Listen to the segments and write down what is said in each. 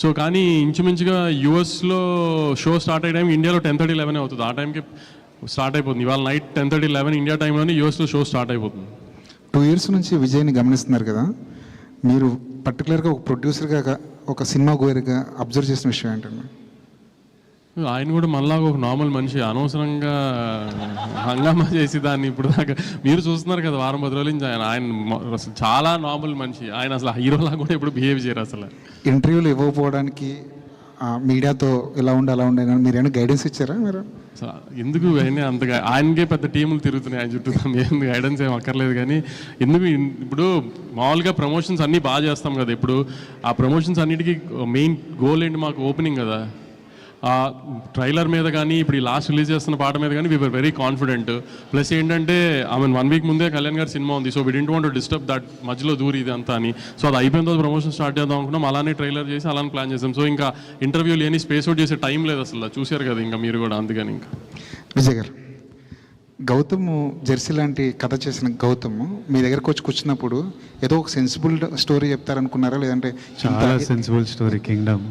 So కానీ ఇంచుమించుగా యూఎస్లో షో స్టార్ట్ అయ్యే టైం ఇండియాలో 10:30, 11 అవుతుంది. ఆ టైంకి స్టార్ట్ అయిపోతుంది. ఇవాళ నైట్ 10:30, 11 ఇండియా టైంలోనే యూఎస్లో షో స్టార్ట్ అయిపోతుంది. 2 years నుంచి విజయ్ని గమనిస్తున్నారు కదా, మీరు పర్టికులర్గా ఒక ప్రొడ్యూసర్గా, ఒక సినిమా గోయర్గా అబ్జర్వ్ చేసిన విషయం ఏంటండి? ఆయన కూడా మనలాగా ఒక నార్మల్ మనిషి, అనవసరంగా హంగామా చేసి దాన్ని ఇప్పుడు దాకా మీరు చూస్తున్నారు కదా, వారం 10 రోజుల నుంచి ఆయన అసలు చాలా నార్మల్ మనిషి. ఆయన అసలు హీరోలా కూడా ఇప్పుడు బిహేవ్ చేయరు. అసలు ఇంటర్వ్యూలు ఇవ్వకపోవడానికి మీడియాతో ఇలా ఉండి అలా ఉండే మీరు ఏమైనా గైడెన్స్ ఇచ్చారా? మీరు ఎందుకు అయినా అంతగా ఆయనకే పెద్ద టీములు తిరుగుతున్నాయి ఆయన చుట్టూ, ఏం గైడెన్స్ ఏం అక్కర్లేదు. కానీ ఎందుకు ఇప్పుడు మామూలుగా ప్రమోషన్స్ అన్నీ బాగా చేస్తాం కదా, ఇప్పుడు ఆ ప్రమోషన్స్ అన్నిటికీ మెయిన్ గోల్ ఏంటి, మాకు ఓపెనింగ్ కదా. ఆ ట్రైలర్ మీద కానీ ఇప్పుడు ఈ లాస్ట్ రిలీజ్ చేస్తున్న పాట మీద కానీ వీఆర్ వెరీ కాన్ఫిడెంట్. ప్లస్ ఏంటంటే ఆమె 1 week ముందే కళ్యాణ్ గారి సినిమా ఉంది. So we didn't want to disturb that, మధ్యలో దూరి ఇది అంతా అని. సో అది అయిపోయిన తర్వాత ప్రమోషన్ స్టార్ట్ చేద్దాం అనుకున్నాం. అలానే ట్రైలర్ చేసి అలానే ప్లాన్ చేసాం. సో ఇంకా ఇంటర్వ్యూ లేని స్పేస్ అవుట్ చేసే టైం లేదు అసలు, చూశారు కదా ఇంకా మీరు కూడా. అందుకని ఇంకా విజయ్ గారు, గౌతమ్ జెర్సీ లాంటి కథ చేసిన గౌతమ్ మీ దగ్గరకు వచ్చి కూర్చున్నప్పుడు ఏదో ఒక సెన్సిబుల్ స్టోరీ చెప్తారనుకున్నారా, లేదంటే చాలా సెన్సిబుల్ స్టోరీ కింగ్డమ్,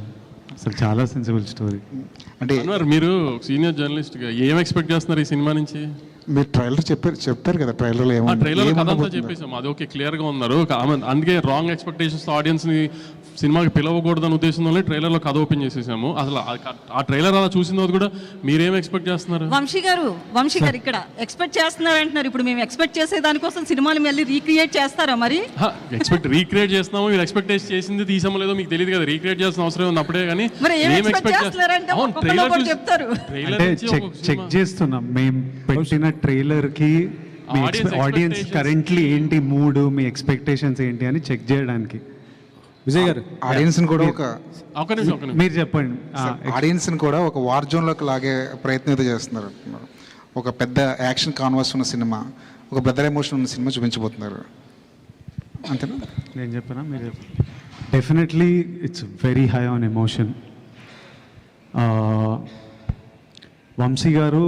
అసలు చాలా సెన్సిబుల్ స్టోరీ. అంటే మీరు సీనియర్ జర్నలిస్ట్గా ఏం ఎక్స్పెక్ట్ చేస్తున్నారు ఈ సినిమా నుంచి? మీరు ట్రైలర్ చెప్తారు కదా, ట్రైలర్లో ట్రైలర్ కథ అంతా చెప్పేసాం, అది ఓకే, క్లియర్గా ఉన్నారు. అందుకే రాంగ్ ఎక్స్పెక్టేషన్స్ ఆడియన్స్ని సినిమాకి పిలవకూడదని ఉద్దేశంలోనే ట్రైలర్లో కథ ఓపెన్ చేసేసాము. అసలు ఆ ట్రైలర్ అలా చూసిన తర్వాత కూడా మీరేం ఎక్స్పెక్ట్ చేస్తున్నారు? వంశీ గారు ఇక్కడ ఎక్స్పెక్ట్ చేస్తున్నారు అంటున్నారు. ఇప్పుడు మేము ఎక్స్పెక్ట్ చేసే దానికోసం సినిమాని మళ్ళీ రీక్రియేట్ చేస్తారా? మరి రీక్రియేట్ చేస్తున్నాము, మీరు ఎక్స్పెక్ట్ చేసింది తీసామో లేదో మీకు తెలియదు కదా, రీక్రియేట్ చేసిన అవసరం ఉంది అప్పుడే. కానీ చెక్ చేస్తున్నాం మేము పెట్టిన ట్రైలర్ కి ఆడియన్స్ కరెంట్లీ ఏంటి మూడ్, మీ ఎక్స్పెక్టేషన్స్ ఏంటి అని చెక్ చేయడానికి. విజయ్ గారు, ఆడియన్స్ కూడా మీరు చెప్పండి, ఆడియన్స్ కూడా ఒక వార్ జోన్లోకి లాగే ప్రయత్నం అయితే చేస్తున్నారు. ఒక పెద్ద యాక్షన్ కాన్వాస్ ఉన్న సినిమా, ఒక బ్రదర్ ఎమోషన్ ఉన్న సినిమా చూపించబోతున్నారు, అంతేనా? నేను చెప్పానా, మీరు చెప్పండి. Definitely it's very high on emotion. Vamsi గారు